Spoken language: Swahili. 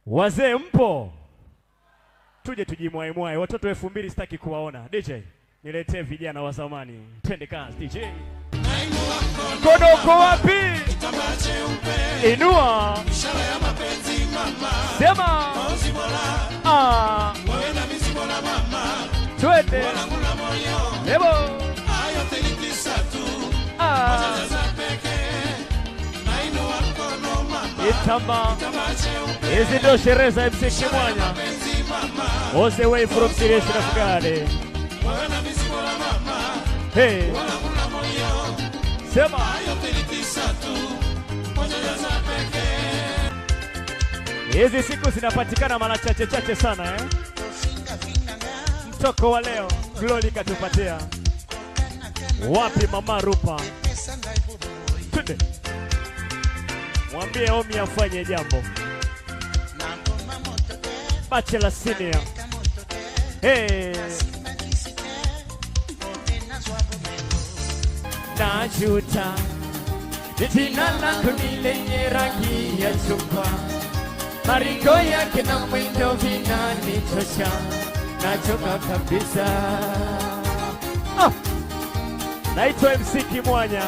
Wazee mpo? Tuje tujimwaimwae. Watoto 2000 sitaki kuwaona. DJ, niletee vijana wa zamani. Twende kazi DJ. Mkono uko wapi? Inua. Sema. Twende. Lebo. Itamba. Hizi ndio sherehe za MC Kimwanya. All the way from Creation of God. Hey. Sema. Hizi siku zinapatikana mara chache sana eh. Mtoko wa leo Glory katupatia. Wapi Mama Rupa? Tunde. Mwambie Omi afanye jambo. Bachelor Senior. Hey. Najuta jina lako ni lenye rangi ya chungwa, maringo yake na mwendo vinanichosha, nachoka kabisa. Naitwa MC Kimwanya.